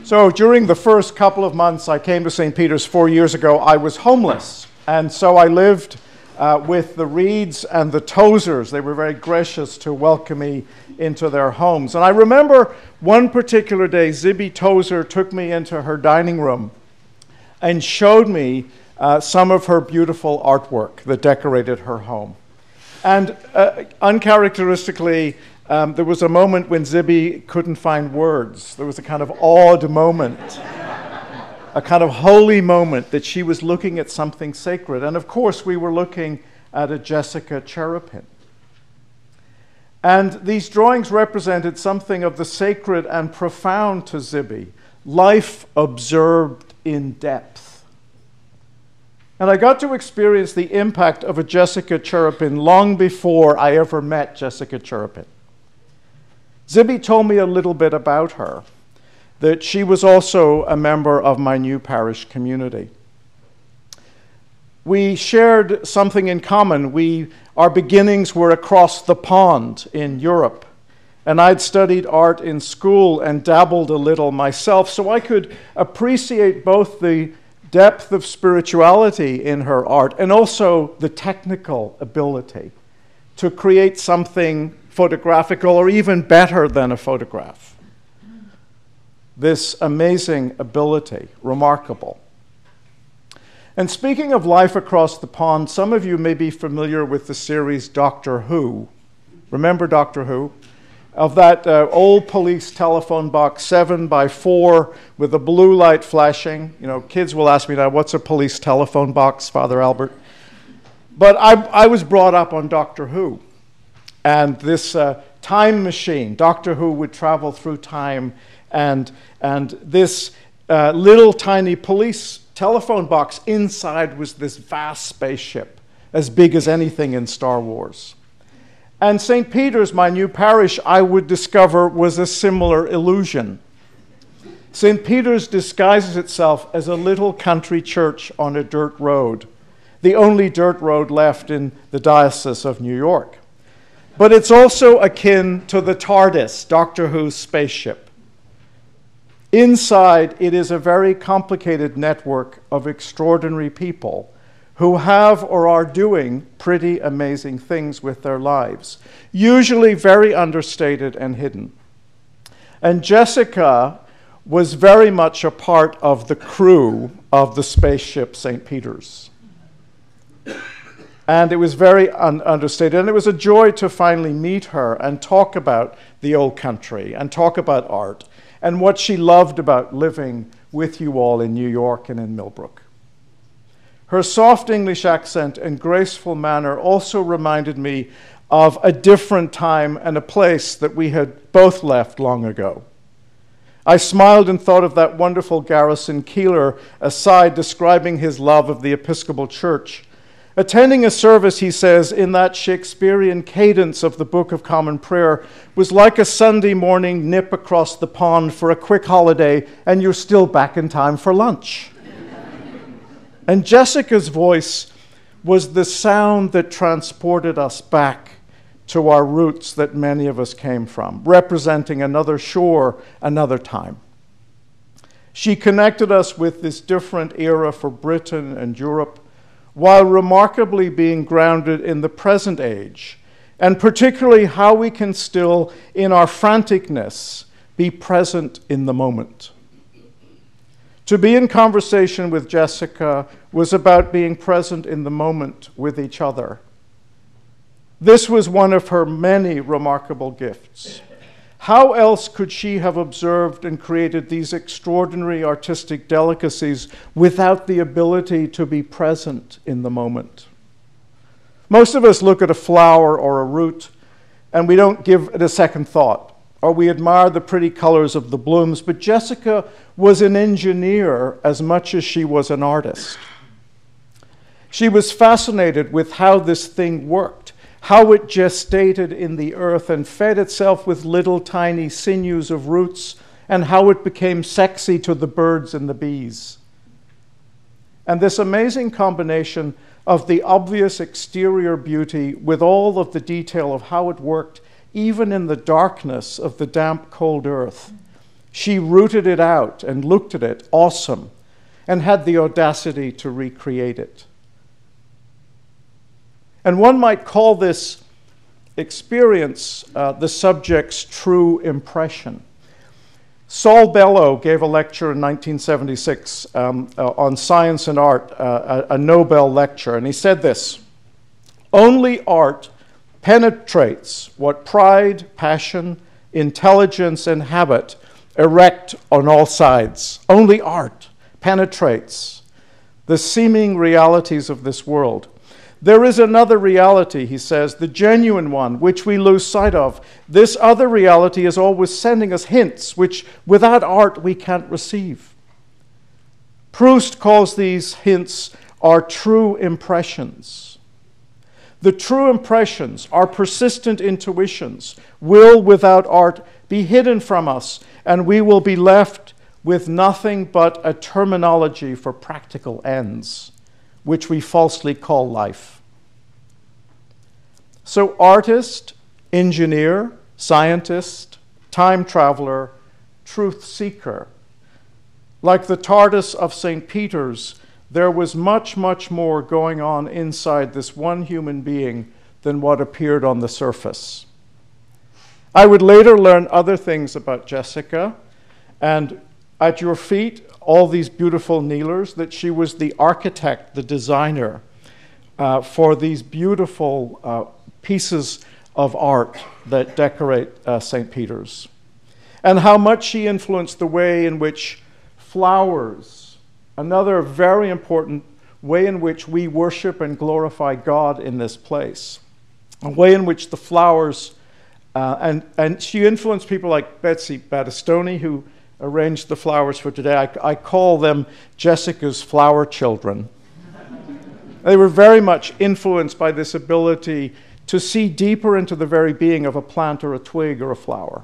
So during the first couple of months I came to St. Peter's 4 years ago, I was homeless. And so I lived with the Reeds and the Tozers. They were very gracious to welcome me into their homes. And I remember one particular day, Zibby Tozer took me into her dining room and showed me some of her beautiful artwork that decorated her home. And uncharacteristically, there was a moment when Zibby couldn't find words. There was a kind of odd moment, a kind of holy moment that she was looking at something sacred. And of course, we were looking at a Jessica Tcherepnine. And these drawings represented something of the sacred and profound to Zibby, life observed in depth. And I got to experience the impact of a Jessica Tcherepnine long before I ever met Jessica Tcherepnine. Zibby told me a little bit about her, that she was also a member of my new parish community. We shared something in common. Our beginnings were across the pond in Europe, and I'd studied art in school and dabbled a little myself, so I could appreciate both the depth of spirituality in her art and also the technical ability to create something photographical, or even better than a photograph. This amazing ability, remarkable. And speaking of life across the pond, some of you may be familiar with the series Doctor Who. Remember Doctor Who? Of that old police telephone box, 7x4, with a blue light flashing. You know, kids will ask me now, what's a police telephone box, Father Albert? But I was brought up on Doctor Who. And this time machine, Doctor Who would travel through time, and this little tiny police telephone box inside was this vast spaceship, as big as anything in Star Wars. And St. Peter's, my new parish, I would discover was a similar illusion. St. Peter's disguises itself as a little country church on a dirt road, the only dirt road left in the Diocese of New York. But it's also akin to the TARDIS, Doctor Who's spaceship. Inside, it is a very complicated network of extraordinary people who have or are doing pretty amazing things with their lives, usually very understated and hidden. And Jessica was very much a part of the crew of the spaceship St. Peter's. And it was very understated. And it was a joy to finally meet her and talk about the old country and talk about art and what she loved about living with you all in New York and in Millbrook. Her soft English accent and graceful manner also reminded me of a different time and a place that we had both left long ago. I smiled and thought of that wonderful Garrison Keillor aside describing his love of the Episcopal Church. Attending a service, he says, in that Shakespearean cadence of the Book of Common Prayer was like a Sunday morning nip across the pond for a quick holiday, and you're still back in time for lunch. And Jessica's voice was the sound that transported us back to our roots that many of us came from, representing another shore, another time. She connected us with this different era for Britain and Europe, while remarkably being grounded in the present age, and particularly how we can still, in our franticness, be present in the moment. To be in conversation with Jessica was about being present in the moment with each other. This was one of her many remarkable gifts. How else could she have observed and created these extraordinary artistic delicacies without the ability to be present in the moment? Most of us look at a flower or a root and we don't give it a second thought, or we admire the pretty colors of the blooms, but Jessica was an engineer as much as she was an artist. She was fascinated with how this thing worked, how it gestated in the earth and fed itself with little tiny sinews of roots, and how it became sexy to the birds and the bees. And this amazing combination of the obvious exterior beauty with all of the detail of how it worked, even in the darkness of the damp, cold earth, She rooted it out and looked at it, awesome, and had the audacity to recreate it. And one might call this experience the subject's true impression. Saul Bellow gave a lecture in 1976 on science and art, a Nobel lecture, and he said this: "Only art penetrates what pride, passion, intelligence, and habit erect on all sides. Only art penetrates the seeming realities of this world. There is another reality," he says, "the genuine one, which we lose sight of. This other reality is always sending us hints, which without art we can't receive." Proust calls these hints our true impressions. The true impressions, our persistent intuitions, will without art be hidden from us, and we will be left with nothing but a terminology for practical ends, which we falsely call life. So artist, engineer, scientist, time traveler, truth seeker. Like the TARDIS of St. Peter's, there was much, much more going on inside this one human being than what appeared on the surface. I would later learn other things about Jessica, and at your feet, all these beautiful kneelers, that she was the architect, the designer for these beautiful pieces of art that decorate St. Peter's, and how much she influenced the way in which flowers, another very important way in which we worship and glorify God in this place, a way in which the flowers, and she influenced people like Betsy Battistoni, who arranged the flowers for today. I call them Jessica's flower children. They were very much influenced by this ability to see deeper into the very being of a plant or a twig or a flower.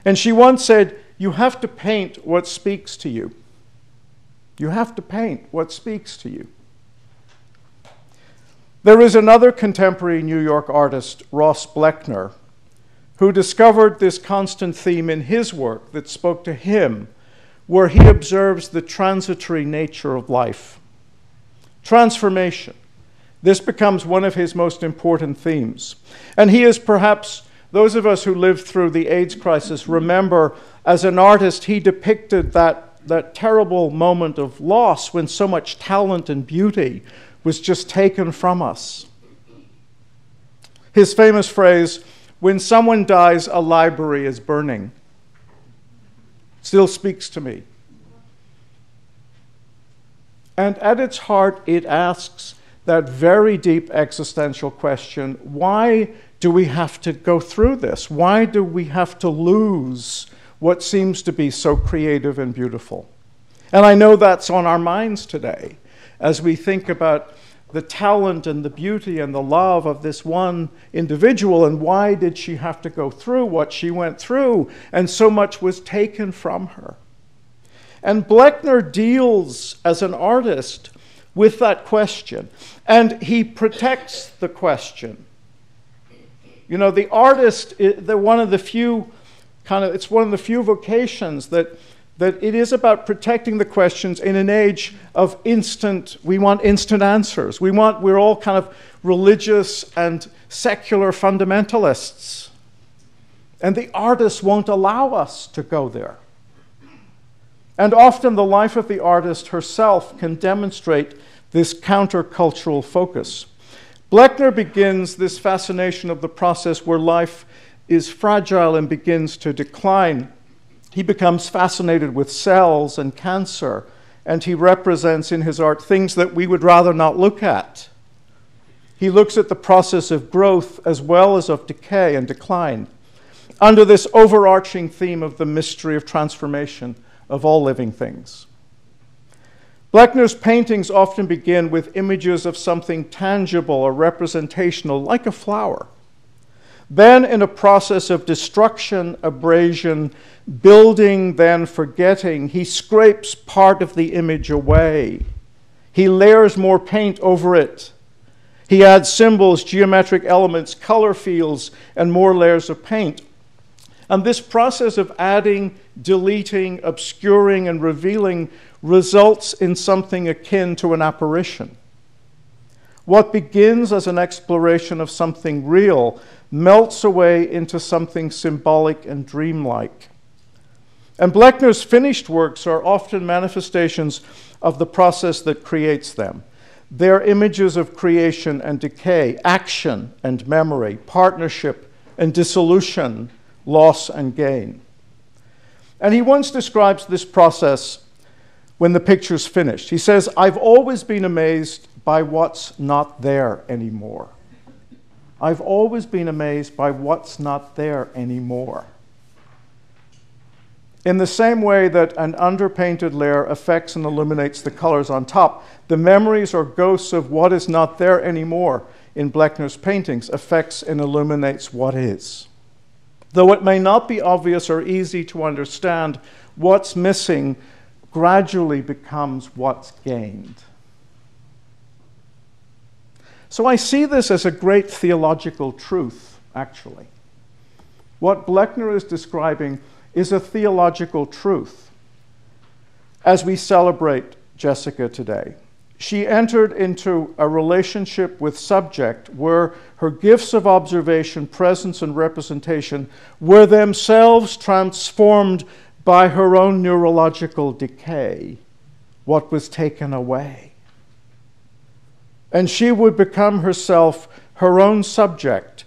And she once said, "You have to paint what speaks to you. You have to paint what speaks to you." There is another contemporary New York artist, Ross Bleckner, who discovered this constant theme in his work that spoke to him, where he observes the transitory nature of life. Transformation. This becomes one of his most important themes. And he is perhaps, those of us who lived through the AIDS crisis remember, as an artist, he depicted that terrible moment of loss when so much talent and beauty was just taken from us. His famous phrase, "When someone dies, a library is burning," still speaks to me. And at its heart, it asks that very deep existential question: why do we have to go through this? Why do we have to lose what seems to be so creative and beautiful? And I know that's on our minds today as we think about the talent and the beauty and the love of this one individual, and why did she have to go through what she went through, and so much was taken from her. And Bleckner deals as an artist with that question, and he protects the question. You know, the artist, it's one of the few vocations that it is about protecting the questions in an age of we want instant answers. We're all kind of religious and secular fundamentalists. And the artist won't allow us to go there. And often the life of the artist herself can demonstrate this countercultural focus. Bleckner begins this fascination of the process where life is fragile and begins to decline. He becomes fascinated with cells and cancer, and he represents in his art things that we would rather not look at. He looks at the process of growth as well as of decay and decline, under this overarching theme of the mystery of transformation of all living things. Bleckner's paintings often begin with images of something tangible or representational, like a flower. Then, in a process of destruction, abrasion, building, then forgetting, he scrapes part of the image away. He layers more paint over it. He adds symbols, geometric elements, color fields, and more layers of paint. And this process of adding, deleting, obscuring, and revealing results in something akin to an apparition. What begins as an exploration of something real melts away into something symbolic and dreamlike. And Blechner's finished works are often manifestations of the process that creates them. They're images of creation and decay, action and memory, partnership and dissolution, loss and gain. And he once describes this process when the picture's finished. He says, "I've always been amazed by what's not there anymore." I've always been amazed by what's not there anymore. In the same way that an underpainted layer affects and illuminates the colors on top, the memories or ghosts of what is not there anymore in Blechner's paintings affects and illuminates what is. Though it may not be obvious or easy to understand, what's missing gradually becomes what's gained. So I see this as a great theological truth, actually. What Blechner is describing is a theological truth. As we celebrate Jessica today, she entered into a relationship with subject where her gifts of observation, presence, and representation were themselves transformed by her own neurological decay, what was taken away. And she would become herself her own subject.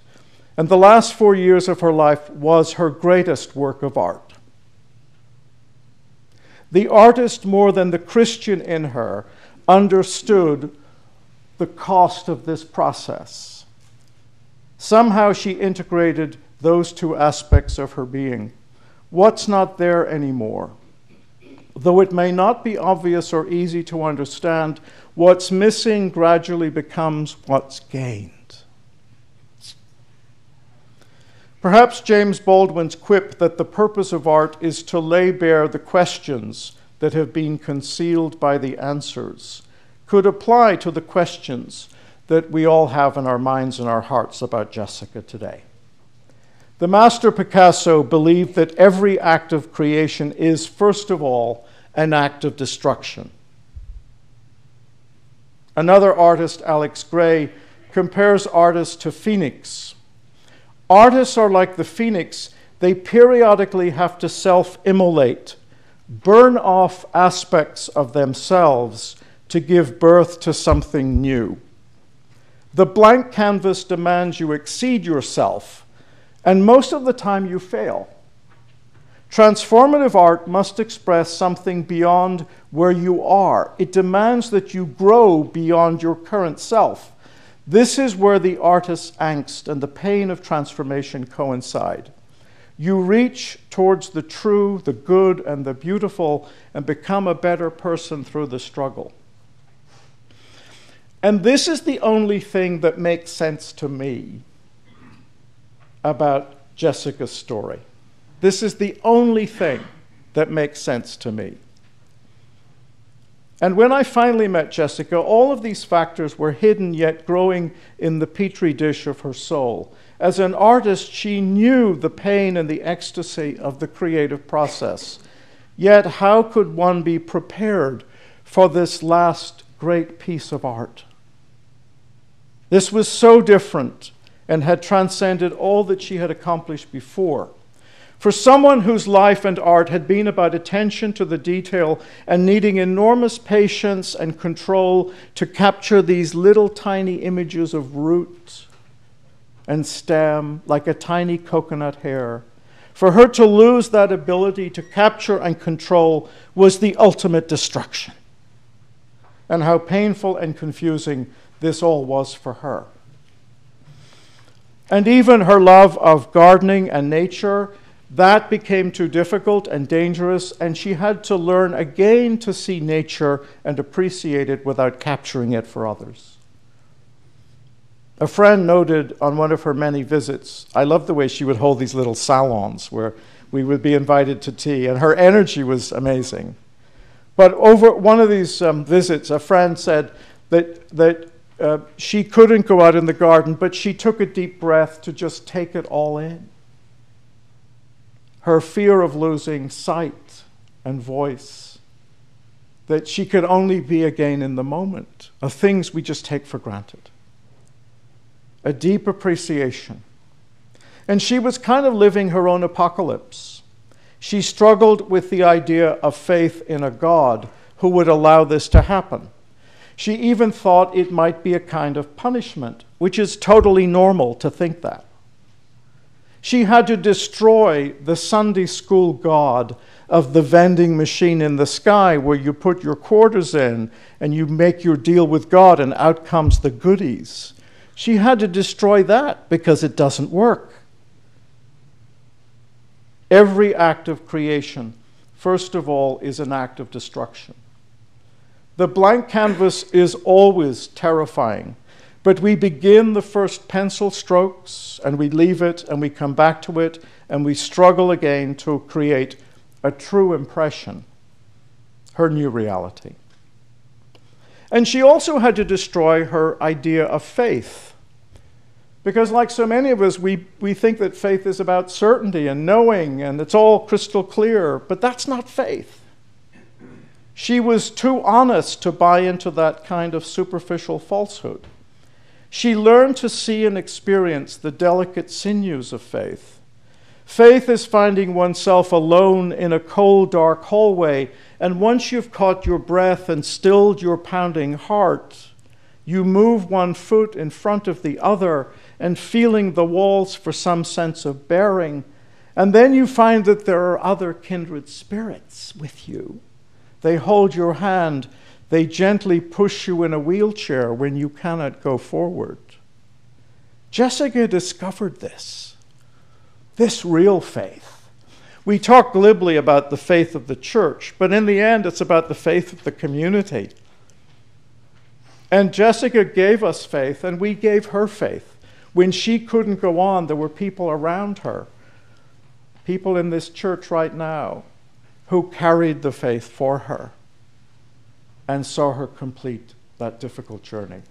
And the last 4 years of her life was her greatest work of art. The artist, more than the Christian in her, understood the cost of this process. Somehow she integrated those two aspects of her being. What's not there anymore? Though it may not be obvious or easy to understand, what's missing gradually becomes what's gained. Perhaps James Baldwin's quip that the purpose of art is to lay bare the questions that have been concealed by the answers could apply to the questions that we all have in our minds and our hearts about Jessica today. The master Picasso believed that every act of creation is, first of all, an act of destruction. Another artist, Alex Gray, compares artists to phoenix. Artists are like the phoenix. They periodically have to self-immolate, burn off aspects of themselves to give birth to something new. The blank canvas demands you exceed yourself, and most of the time you fail. Transformative art must express something beyond where you are. It demands that you grow beyond your current self. This is where the artist's angst and the pain of transformation coincide. You reach towards the true, the good, and the beautiful, and become a better person through the struggle. And this is the only thing that makes sense to me about Jessica's story. This is the only thing that makes sense to me. And when I finally met Jessica, all of these factors were hidden yet growing in the petri dish of her soul. As an artist, she knew the pain and the ecstasy of the creative process. Yet how could one be prepared for this last great piece of art? This was so different and had transcended all that she had accomplished before. For someone whose life and art had been about attention to the detail and needing enormous patience and control to capture these little tiny images of root and stem like a tiny coconut hair, for her to lose that ability to capture and control was the ultimate destruction. And how painful and confusing this all was for her. And even her love of gardening and nature, that became too difficult and dangerous, and she had to learn again to see nature and appreciate it without capturing it for others. A friend noted on one of her many visits, I love the way she would hold these little salons where we would be invited to tea, and her energy was amazing. But over one of these visits, a friend said that she couldn't go out in the garden, but she took a deep breath to just take it all in. her fear of losing sight and voice, that she could only be again in the moment of things we just take for granted. A deep appreciation. And she was kind of living her own apocalypse. She struggled with the idea of faith in a God who would allow this to happen. She even thought it might be a kind of punishment, which is totally normal to think that. She had to destroy the Sunday school God of the vending machine in the sky where you put your quarters in and you make your deal with God and out comes the goodies. She had to destroy that because it doesn't work. Every act of creation, first of all, is an act of destruction. The blank canvas is always terrifying, but we begin the first pencil strokes and we leave it and we come back to it and we struggle again to create a true impression, her new reality. And she also had to destroy her idea of faith. Because like so many of us, we think that faith is about certainty and knowing and it's all crystal clear, but that's not faith. She was too honest to buy into that kind of superficial falsehood. She learned to see and experience the delicate sinews of faith. Faith is finding oneself alone in a cold, dark hallway, and once you've caught your breath and stilled your pounding heart, you move one foot in front of the other and feeling the walls for some sense of bearing, and then you find that there are other kindred spirits with you. They hold your hand. They gently push you in a wheelchair when you cannot go forward. Jessica discovered this real faith. We talk glibly about the faith of the church, but in the end, it's about the faith of the community. And Jessica gave us faith, and we gave her faith. When she couldn't go on, there were people around her, people in this church right now, who carried the faith for her and saw her complete that difficult journey.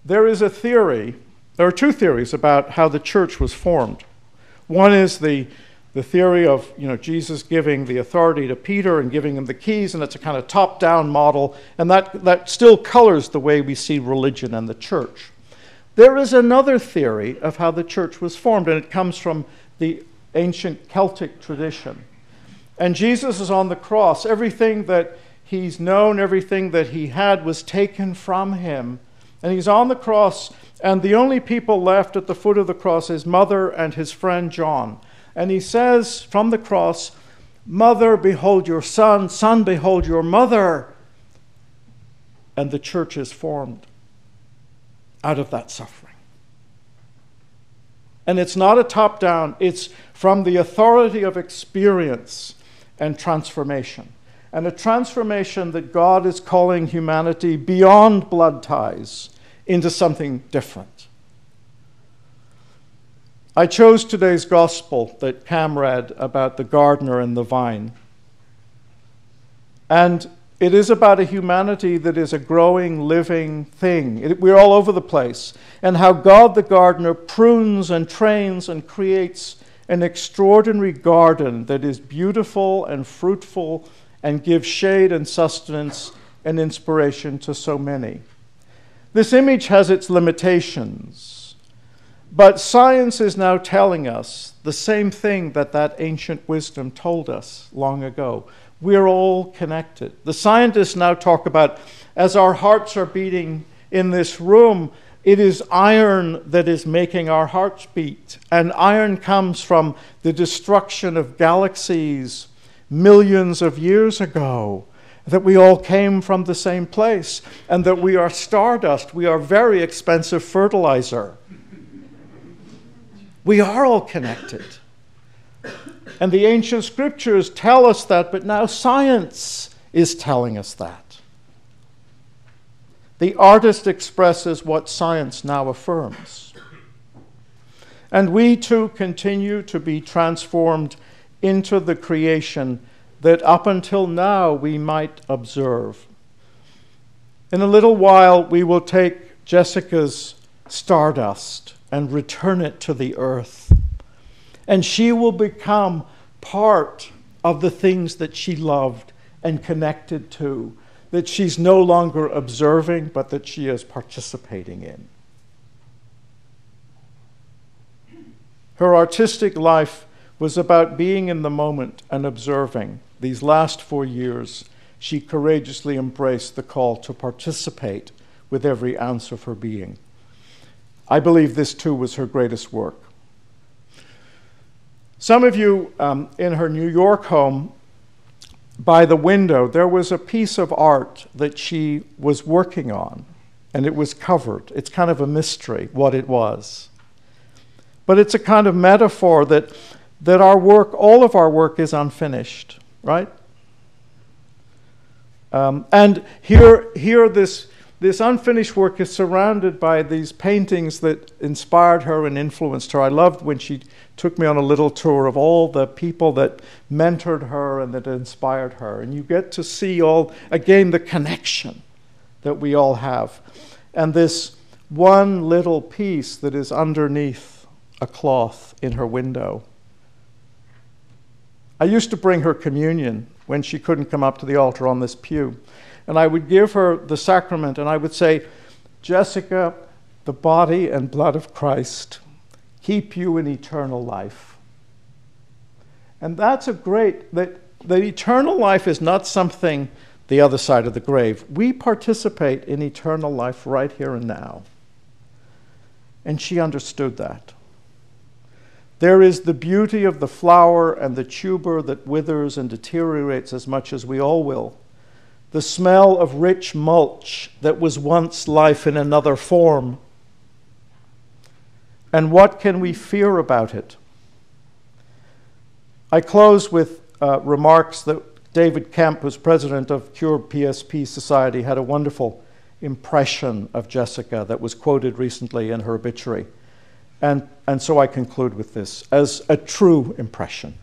There is a theory, there are two theories about how the church was formed. One is the theory of Jesus giving the authority to Peter and giving him the keys, and it's a kind of top-down model, and that still colors the way we see religion and the church. There is another theory of how the church was formed, and it comes from the ancient Celtic tradition. And Jesus is on the cross. Everything that he's known, everything that he had was taken from him. And he's on the cross, and the only people left at the foot of the cross is mother and his friend John. And he says from the cross, "Mother, behold your son. Son, behold your mother." And the church is formed out of that suffering. And it's not a top-down, it's from the authority of experience and transformation. And a transformation that God is calling humanity beyond blood ties into something different. I chose today's gospel that Cam read about the gardener and the vine. And it is about a humanity that is a growing, living thing. We're all over the place. And how God the gardener prunes and trains and creates an extraordinary garden that is beautiful and fruitful and gives shade and sustenance and inspiration to so many. This image has its limitations, but science is now telling us the same thing that ancient wisdom told us long ago. We're all connected. The scientists now talk about, as our hearts are beating in this room, it is iron that is making our hearts beat. And iron comes from the destruction of galaxies millions of years ago, that we all came from the same place, and that we are stardust. We are very expensive fertilizer. We are all connected. And the ancient scriptures tell us that, but now science is telling us that. The artist expresses what science now affirms. And we too continue to be transformed into the creation that up until now we might observe. In a little while, we will take Jessica's stardust and return it to the earth. And she will become part of the things that she loved and connected to, that she's no longer observing, but that she is participating in. Her artistic life was about being in the moment and observing. These last 4 years, she courageously embraced the call to participate with every ounce of her being. I believe this too was her greatest work. Some of you, in her New York home, by the window, there was a piece of art that she was working on, and it was covered. It's kind of a mystery what it was. But it's a kind of metaphor that our work, all of our work, is unfinished, right? And here this unfinished work is surrounded by these paintings that inspired her and influenced her. I loved when she took me on a little tour of all the people that mentored her and that inspired her. And you get to see again, the connection that we all have. And this one little piece that is underneath a cloth in her window. I used to bring her communion when she couldn't come up to the altar on this pew. And I would give her the sacrament and I would say, Jessica, the body and blood of Christ keep you in eternal life. And that's that eternal life is not something the other side of the grave. We participate in eternal life right here and now. And she understood that. There is the beauty of the flower and the tuber that withers and deteriorates as much as we all will. The smell of rich mulch that was once life in another form. And what can we fear about it? I close with remarks that David Kemp, who's president of Cure PSP Society, had a wonderful impression of Jessica that was quoted recently in her obituary. And so I conclude with this as a true impression.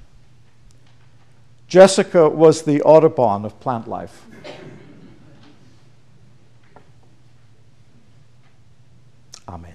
Jessica was the Audubon of plant life. Amen.